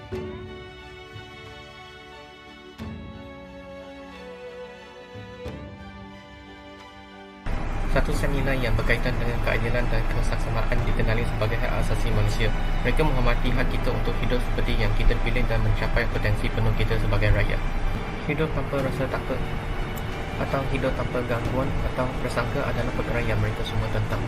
Satu set nilai yang berkaitan dengan keadilan dan keseksama dikenali sebagai hak asasi manusia. Mereka menghormati hak kita untuk hidup seperti yang kita pilih dan mencapai potensi penuh kita sebagai rakyat. Hidup tanpa rasa takut atau hidup tanpa gangguan atau prasangka adalah perkara yang mereka semua tentang.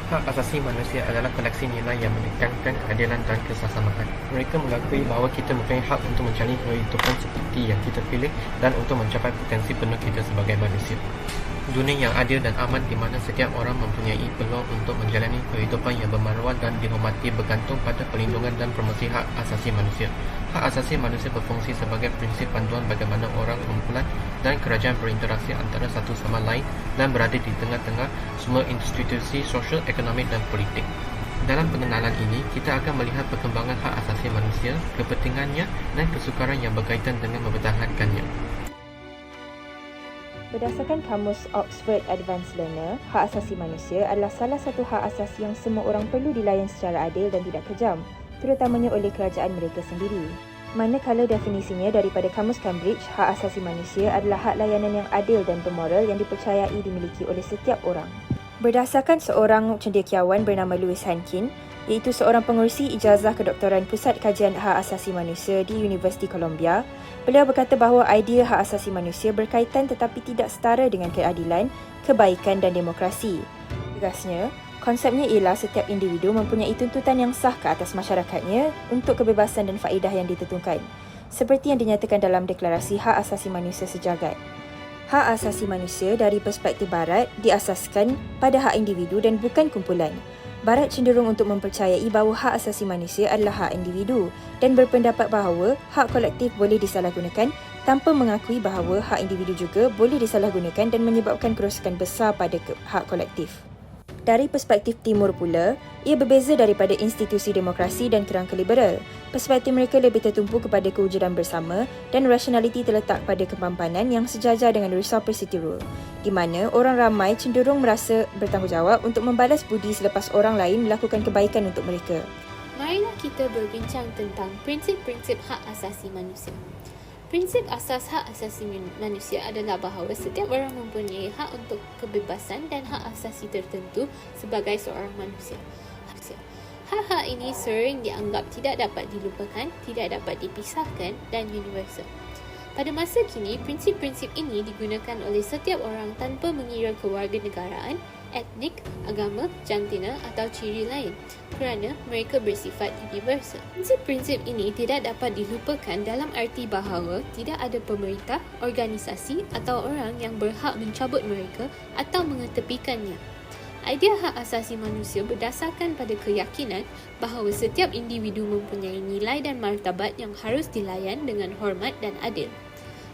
Hak asasi manusia adalah koleksi nilai yang menekankan keadilan dan kesesamaan. Mereka mengakui bahawa kita mempunyai hak untuk menjalani kehidupan seperti yang kita pilih dan untuk mencapai potensi penuh kita sebagai manusia. Dunia yang adil dan aman di mana setiap orang mempunyai peluang untuk menjalani kehidupan yang bermaruah dan dihormati bergantung pada perlindungan dan promosi hak asasi manusia. Hak asasi manusia berfungsi sebagai prinsip panduan bagaimana orang, kumpulan dan kerajaan berinteraksi antara satu sama lain dan berada di tengah-tengah semua institusi sosial, ekonomi dan politik. Dalam pengenalan ini, kita akan melihat perkembangan hak asasi manusia, kepentingannya dan kesukaran yang berkaitan dengan mempertahankannya. Berdasarkan Kamus Oxford Advanced Learner, hak asasi manusia adalah salah satu hak asasi yang semua orang perlu dilayan secara adil dan tidak kejam, terutamanya oleh kerajaan mereka sendiri. Manakala definisinya daripada Kamus Cambridge, hak asasi manusia adalah hak layanan yang adil dan bermoral yang dipercayai dimiliki oleh setiap orang. Berdasarkan seorang cendekiawan bernama Louis Hankin, iaitu seorang pengerusi ijazah kedoktoran Pusat Kajian Hak Asasi Manusia di Universiti Columbia, beliau berkata bahawa idea hak asasi manusia berkaitan tetapi tidak setara dengan keadilan, kebaikan dan demokrasi. Tegasnya, konsepnya ialah setiap individu mempunyai tuntutan yang sah ke atas masyarakatnya untuk kebebasan dan faedah yang ditentukan, seperti yang dinyatakan dalam Deklarasi Hak Asasi Manusia Sejagat. Hak asasi manusia dari perspektif Barat diasaskan pada hak individu dan bukan kumpulan. Barat cenderung untuk mempercayai bahawa hak asasi manusia adalah hak individu dan berpendapat bahawa hak kolektif boleh disalahgunakan tanpa mengakui bahawa hak individu juga boleh disalahgunakan dan menyebabkan kerosakan besar pada hak kolektif. Dari perspektif Timur pula, ia berbeza daripada institusi demokrasi dan kerangka liberal. Perspektif mereka lebih tertumpu kepada kewujudan bersama dan rasionaliti terletak pada kepampanan yang sejajar dengan reciprocity rule, di mana orang ramai cenderung merasa bertanggungjawab untuk membalas budi selepas orang lain melakukan kebaikan untuk mereka. Marilah kita berbincang tentang prinsip-prinsip hak asasi manusia. Prinsip asas hak asasi manusia adalah bahawa setiap orang mempunyai hak untuk kebebasan dan hak asasi tertentu sebagai seorang manusia. Hak-hak ini sering dianggap tidak dapat dilupakan, tidak dapat dipisahkan dan universal. Pada masa kini, prinsip-prinsip ini digunakan oleh setiap orang tanpa mengira kewarganegaraan, etnik, agama, jantina atau ciri lain kerana mereka bersifat universal. Prinsip-prinsip ini tidak dapat dilupakan dalam arti bahawa tidak ada pemerintah, organisasi atau orang yang berhak mencabut mereka atau mengetepikannya. Idea hak asasi manusia berdasarkan pada keyakinan bahawa setiap individu mempunyai nilai dan martabat yang harus dilayan dengan hormat dan adil.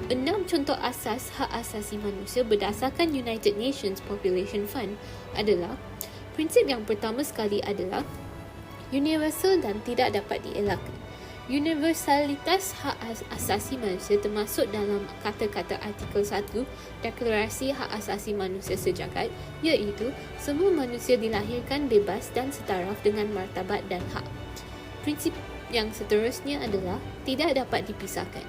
6 contoh asas hak asasi manusia berdasarkan United Nations Population Fund adalah: prinsip yang pertama sekali adalah universal dan tidak dapat dielakkan. Universalitas hak asasi manusia termasuk dalam kata-kata artikel 1 Deklarasi Hak Asasi Manusia Sejagat, iaitu semua manusia dilahirkan bebas dan setaraf dengan martabat dan hak. Prinsip yang seterusnya adalah tidak dapat dipisahkan.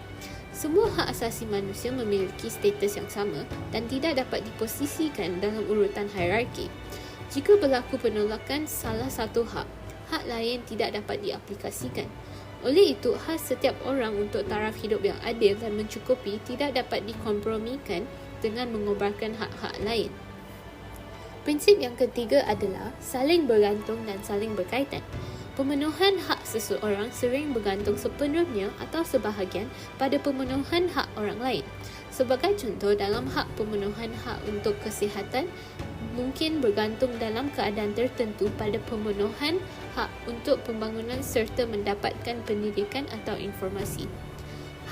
Semua hak asasi manusia memiliki status yang sama dan tidak dapat diposisikan dalam urutan hierarki. Jika berlaku penolakan salah satu hak, hak lain tidak dapat diaplikasikan. Oleh itu, hak setiap orang untuk taraf hidup yang adil dan mencukupi tidak dapat dikompromikan dengan mengobarkan hak-hak lain. Prinsip yang ketiga adalah saling bergantung dan saling berkaitan. Pemenuhan hak seseorang sering bergantung sepenuhnya atau sebahagian pada pemenuhan hak orang lain. Sebagai contoh, dalam hak pemenuhan hak untuk kesihatan mungkin bergantung dalam keadaan tertentu pada pemenuhan hak untuk pembangunan serta mendapatkan pendidikan atau informasi.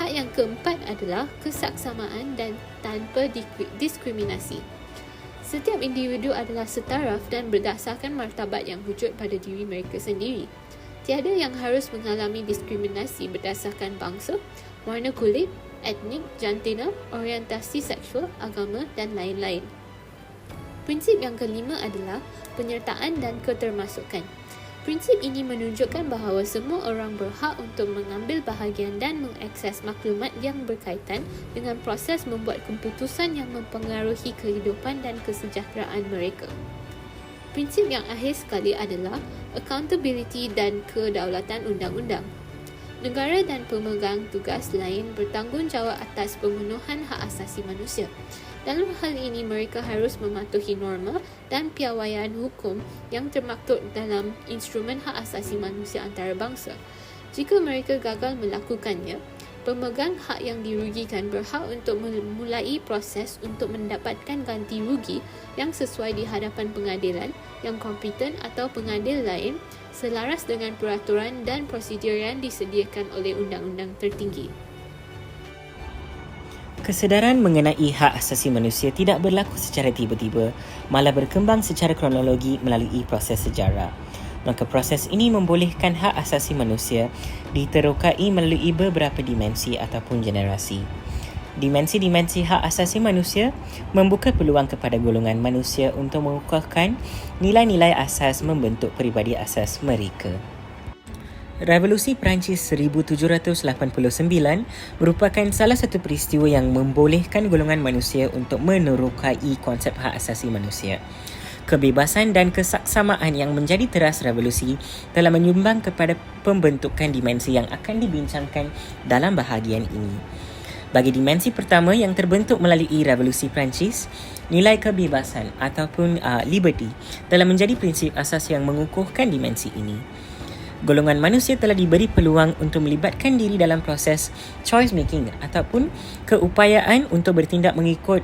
Hak yang keempat adalah kesaksamaan dan tanpa diskriminasi. Setiap individu adalah setaraf dan berdasarkan martabat yang wujud pada diri mereka sendiri. Tiada yang harus mengalami diskriminasi berdasarkan bangsa, warna kulit, etnik, jantina, orientasi seksual, agama dan lain-lain. Prinsip yang kelima adalah penyertaan dan ketermasukan. Prinsip ini menunjukkan bahawa semua orang berhak untuk mengambil bahagian dan mengakses maklumat yang berkaitan dengan proses membuat keputusan yang mempengaruhi kehidupan dan kesejahteraan mereka. Prinsip yang akhir sekali adalah accountability dan kedaulatan undang-undang. Negara dan pemegang tugas lain bertanggungjawab atas pemenuhan hak asasi manusia. Dalam hal ini, mereka harus mematuhi norma dan piawaian hukum yang termaktub dalam Instrumen Hak Asasi Manusia Antarabangsa. Jika mereka gagal melakukannya, pemegang hak yang dirugikan berhak untuk memulai proses untuk mendapatkan ganti rugi yang sesuai di hadapan pengadilan yang kompeten atau pengadil lain selaras dengan peraturan dan prosedur yang disediakan oleh undang-undang tertinggi. Kesedaran mengenai hak asasi manusia tidak berlaku secara tiba-tiba, malah berkembang secara kronologi melalui proses sejarah. Maka proses ini membolehkan hak asasi manusia diterokai melalui beberapa dimensi ataupun generasi. Dimensi-dimensi hak asasi manusia membuka peluang kepada golongan manusia untuk mengukuhkan nilai-nilai asas membentuk peribadi asas mereka. Revolusi Perancis 1789 merupakan salah satu peristiwa yang membolehkan golongan manusia untuk menerokai konsep hak asasi manusia. Kebebasan dan kesaksamaan yang menjadi teras revolusi telah menyumbang kepada pembentukan dimensi yang akan dibincangkan dalam bahagian ini. Bagi dimensi pertama yang terbentuk melalui Revolusi Perancis, nilai kebebasan ataupun liberty telah menjadi prinsip asas yang mengukuhkan dimensi ini. Golongan manusia telah diberi peluang untuk melibatkan diri dalam proses choice making ataupun keupayaan untuk bertindak mengikut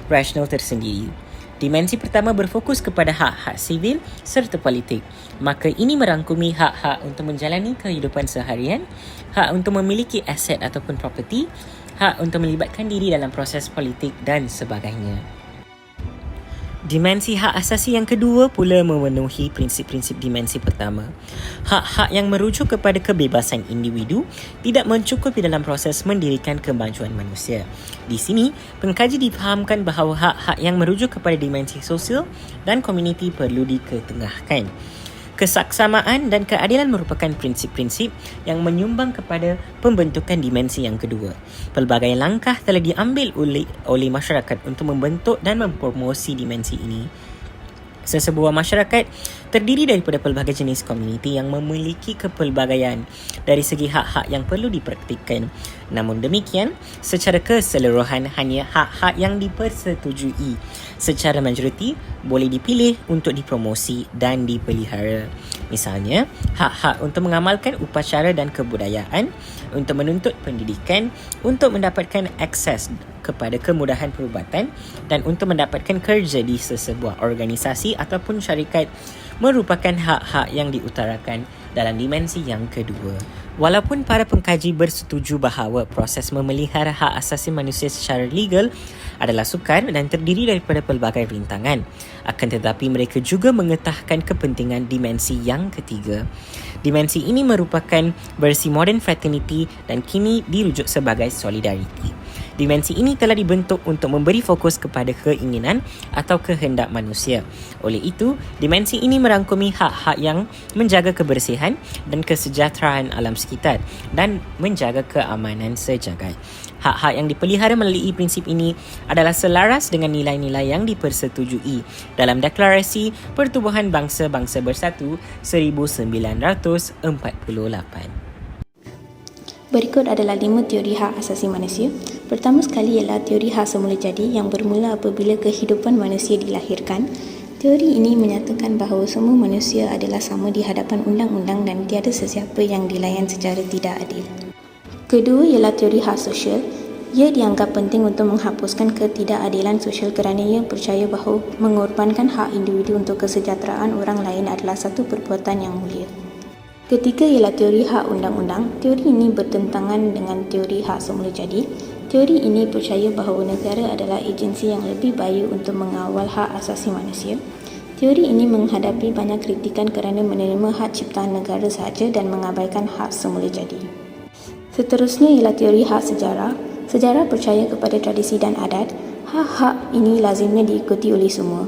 rasional tersendiri. Dimensi pertama berfokus kepada hak-hak sivil serta politik. Maka ini merangkumi hak-hak untuk menjalani kehidupan seharian, hak untuk memiliki aset ataupun properti, hak untuk melibatkan diri dalam proses politik dan sebagainya. Dimensi hak asasi yang kedua pula memenuhi prinsip-prinsip dimensi pertama. Hak-hak yang merujuk kepada kebebasan individu tidak mencukupi dalam proses mendirikan kemajuan manusia. Di sini, pengkaji difahamkan bahawa hak-hak yang merujuk kepada dimensi sosial dan komuniti perlu diketengahkan. Kesaksamaan dan keadilan merupakan prinsip-prinsip yang menyumbang kepada pembentukan dimensi yang kedua. Pelbagai langkah telah diambil oleh masyarakat untuk membentuk dan mempromosi dimensi ini. Sesebuah masyarakat terdiri daripada pelbagai jenis komuniti yang memiliki kepelbagaian dari segi hak-hak yang perlu dipraktikkan. Namun demikian, secara keseluruhan hanya hak-hak yang dipersetujui secara majoriti boleh dipilih untuk dipromosi dan dipelihara. Misalnya, hak-hak untuk mengamalkan upacara dan kebudayaan, untuk menuntut pendidikan, untuk mendapatkan akses kepada kemudahan perubatan dan untuk mendapatkan kerja di sesebuah organisasi ataupun syarikat merupakan hak-hak yang diutarakan dalam dimensi yang kedua. Walaupun para pengkaji bersetuju bahawa proses memelihara hak asasi manusia secara legal adalah sukar dan terdiri daripada pelbagai rintangan, akan tetapi mereka juga mengetahkan kepentingan dimensi yang ketiga. Dimensi ini merupakan versi modern fraternity dan kini dirujuk sebagai solidarity. Dimensi ini telah dibentuk untuk memberi fokus kepada keinginan atau kehendak manusia. Oleh itu, dimensi ini merangkumi hak-hak yang menjaga kebersihan dan kesejahteraan alam sekitar dan menjaga keamanan sejagat. Hak-hak yang dipelihara melalui prinsip ini adalah selaras dengan nilai-nilai yang dipersetujui dalam Deklarasi Pertubuhan Bangsa-Bangsa Bersatu 1948. Berikut adalah 5 teori hak asasi manusia. Pertama sekali ialah teori hak semula jadi yang bermula apabila kehidupan manusia dilahirkan. Teori ini menyatakan bahawa semua manusia adalah sama di hadapan undang-undang dan tiada sesiapa yang dilayan secara tidak adil. Kedua ialah teori hak sosial. Ia dianggap penting untuk menghapuskan ketidakadilan sosial kerana ia percaya bahawa mengorbankan hak individu untuk kesejahteraan orang lain adalah satu perbuatan yang mulia. Ketiga ialah teori hak undang-undang. Teori ini bertentangan dengan teori hak semula jadi. Teori ini percaya bahawa negara adalah agensi yang lebih baik untuk mengawal hak asasi manusia. Teori ini menghadapi banyak kritikan kerana menerima hak ciptaan negara sahaja dan mengabaikan hak semula jadi. Seterusnya ialah teori hak sejarah. Sejarah percaya kepada tradisi dan adat. Hak-hak ini lazimnya diikuti oleh semua.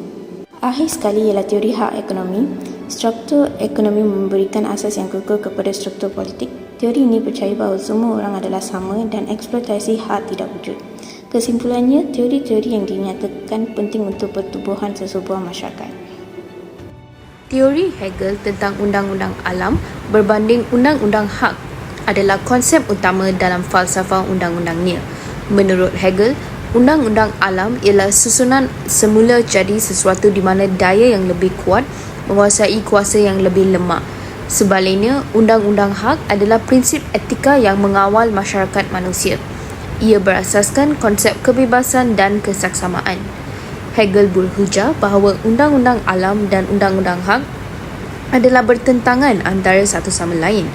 Akhir sekali ialah teori hak ekonomi. Struktur ekonomi memberikan asas yang kekal kepada struktur politik. Teori ini percaya bahawa semua orang adalah sama dan eksploitasi hak tidak wujud. Kesimpulannya, teori-teori yang dinyatakan penting untuk pertubuhan sesebuah masyarakat. Teori Hegel tentang undang-undang alam berbanding undang-undang hak adalah konsep utama dalam falsafah undang-undangnya. Menurut Hegel, undang-undang alam ialah susunan semula jadi sesuatu di mana daya yang lebih kuat menguasai kuasa yang lebih lemah. Sebaliknya, undang-undang hak adalah prinsip etika yang mengawal masyarakat manusia. Ia berasaskan konsep kebebasan dan kesaksamaan. Hegel berhujah bahawa undang-undang alam dan undang-undang hak adalah bertentangan antara satu sama lain.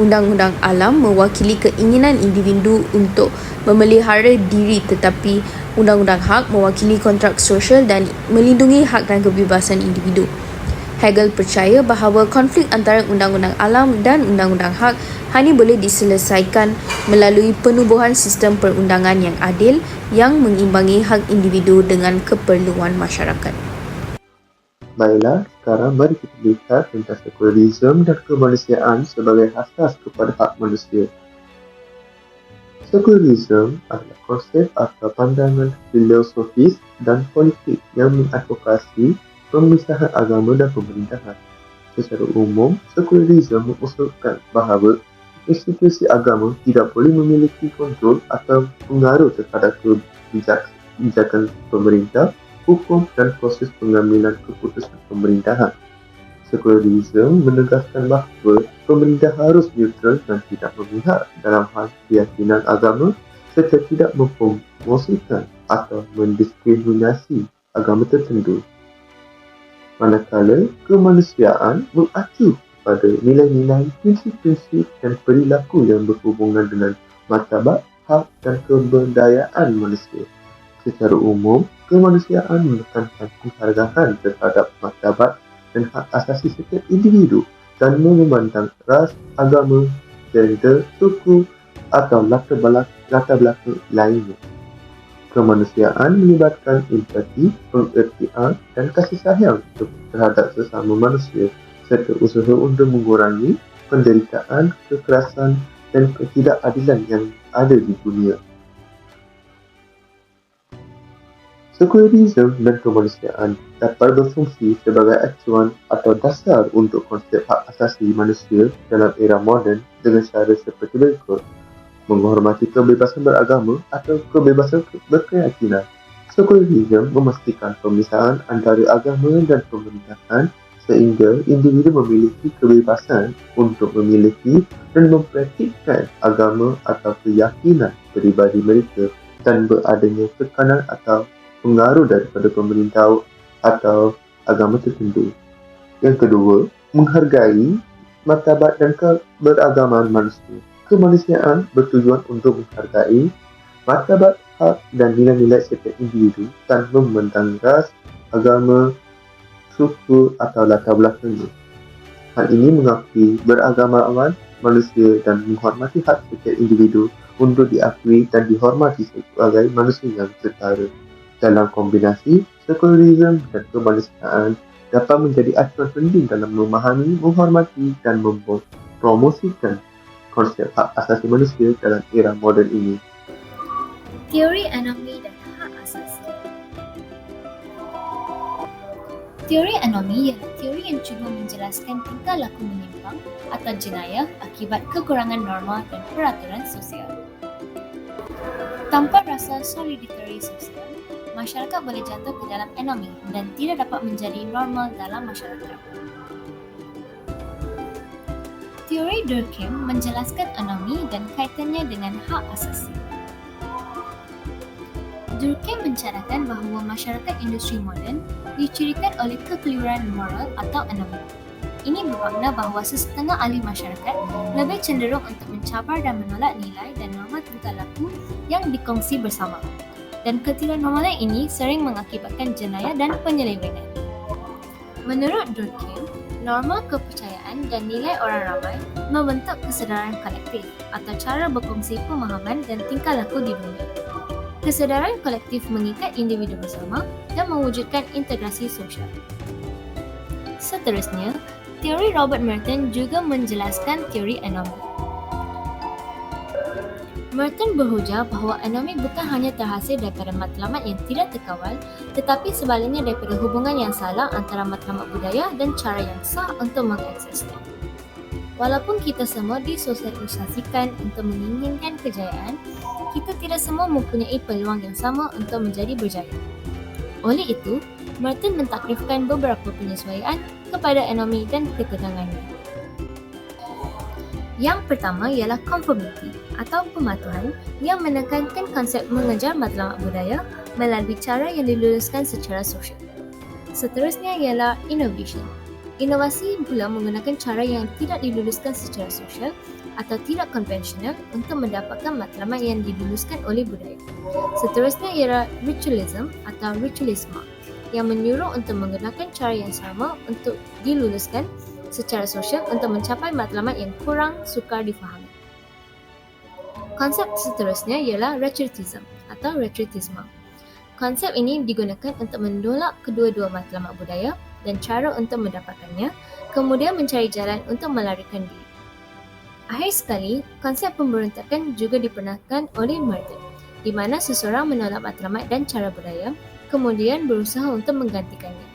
Undang-undang alam mewakili keinginan individu untuk memelihara diri, tetapi undang-undang hak mewakili kontrak sosial dan melindungi hak dan kebebasan individu. Hegel percaya bahawa konflik antara undang-undang alam dan undang-undang hak hanya boleh diselesaikan melalui penubuhan sistem perundangan yang adil yang mengimbangi hak individu dengan keperluan masyarakat. Baiklah, sekarang mari kita lihat tentang sekularisme dan kemanusiaan sebagai asas kepada hak manusia. Sekularisme adalah konsep atau pandangan filosofis dan politik yang mengadvokasi pemisahan agama dan pemerintahan. Secara umum, sekularisme mengusulkan bahawa institusi agama tidak boleh memiliki kontrol atau pengaruh terhadap kebijakan pemerintah, hukum dan proses pengambilan keputusan pemerintahan. Sekularisme menegaskan bahawa pemerintah harus neutral dan tidak memihak dalam hal keyakinan agama serta tidak mempromosikan atau mendiskriminasi agama tertentu. Manakala kemanusiaan mengacu pada nilai-nilai, prinsip-prinsip dan perilaku yang berhubungan dengan martabat, hak dan keberdayaan manusia. Secara umum, kemanusiaan menekankan penghargaan terhadap martabat dan hak asasi setiap individu dan memandang ras, agama, gender, suku atau latar belakang lainnya. Kemanusiaan melibatkan empati, pengertian dan kasih sayang terhadap sesama manusia serta usaha untuk mengurangi penderitaan, kekerasan dan ketidakadilan yang ada di dunia. Sekularisme dan kemanusiaan dapat berfungsi sebagai acuan atau dasar untuk konsep hak asasi manusia dalam era moden dengan cara seperti berikut. Menghormati kebebasan beragama atau kebebasan berkeyakinan. Sekularisme memastikan pemisahan antara agama dan pemerintahan sehingga individu memiliki kebebasan untuk memiliki dan mempraktikkan agama atau keyakinan peribadi mereka tanpa adanya tekanan atau pengaruh daripada pemerintah atau agama tertentu. Yang kedua, menghargai martabat dan keberagaman manusia. Kemanusiaan bertujuan untuk menghargai martabat, hak dan nilai-nilai setiap individu tanpa memandang ras, agama, suku atau latar belakangnya. Hal ini mengakui beragamawan manusia dan menghormati hak setiap individu untuk diakui dan dihormati sebagai manusia yang setara. Dalam kombinasi, sekularisme dan kemanusiaan dapat menjadi acuan penting dalam memahami, menghormati dan mempromosikan konsep hak asasi manusia dalam era moden ini. Teori anomi dan hak asasi. Teori anomi ialah teori yang cuba menjelaskan tingkah laku menyimpang atau jenayah akibat kekurangan norma dan peraturan sosial. Tanpa rasa solidariti sosial, masyarakat boleh jatuh ke dalam anomi dan tidak dapat menjadi normal dalam masyarakat. Teori Durkheim menjelaskan anomi dan kaitannya dengan hak asasi. Durkheim mencatatkan bahawa masyarakat industri moden dicirikan oleh kekeliruan moral atau anomi. Ini bermakna bahawa sesetengah ahli masyarakat lebih cenderung untuk mencabar dan menolak nilai dan norma tingkah laku yang dikongsi bersama. Dan ketidaknormalan ini sering mengakibatkan jenayah dan penyelewengan. Menurut Durkheim, norma kepercayaan dan nilai orang ramai membentuk kesedaran kolektif atau cara berkongsi pemahaman dan tingkah laku di dunia. Kesedaran kolektif mengikat individu bersama dan mewujudkan integrasi sosial. Seterusnya, Teori Robert Merton juga menjelaskan teori anomi. Merton berhujah bahawa anomi bukan hanya terhasil daripada matlamat yang tidak terkawal, tetapi sebaliknya daripada hubungan yang salah antara matlamat budaya dan cara yang sah untuk mengaksesnya. Walaupun kita semua disosialisasikan untuk menginginkan kejayaan, kita tidak semua mempunyai peluang yang sama untuk menjadi berjaya. Oleh itu, Merton mentakrifkan beberapa penyesuaian kepada anomi dan ketegangannya. Yang pertama ialah conformity atau pematuhan yang menekankan konsep mengejar matlamat budaya melalui cara yang diluluskan secara sosial. Seterusnya ialah innovation. Inovasi pula menggunakan cara yang tidak diluluskan secara sosial atau tidak konvensional untuk mendapatkan matlamat yang diluluskan oleh budaya. Seterusnya ialah ritualism atau ritualisme yang menyuruh untuk menggunakan cara yang sama untuk diluluskan secara sosial untuk mencapai matlamat yang kurang sukar difahami. Konsep seterusnya ialah retreatism atau retreatisme. Konsep ini digunakan untuk menolak kedua-dua matlamat budaya dan cara untuk mendapatkannya, kemudian mencari jalan untuk melarikan diri. Akhir sekali, konsep pemberontakan juga diperkenalkan oleh Merton, di mana seseorang menolak matlamat dan cara budaya, kemudian berusaha untuk menggantikannya.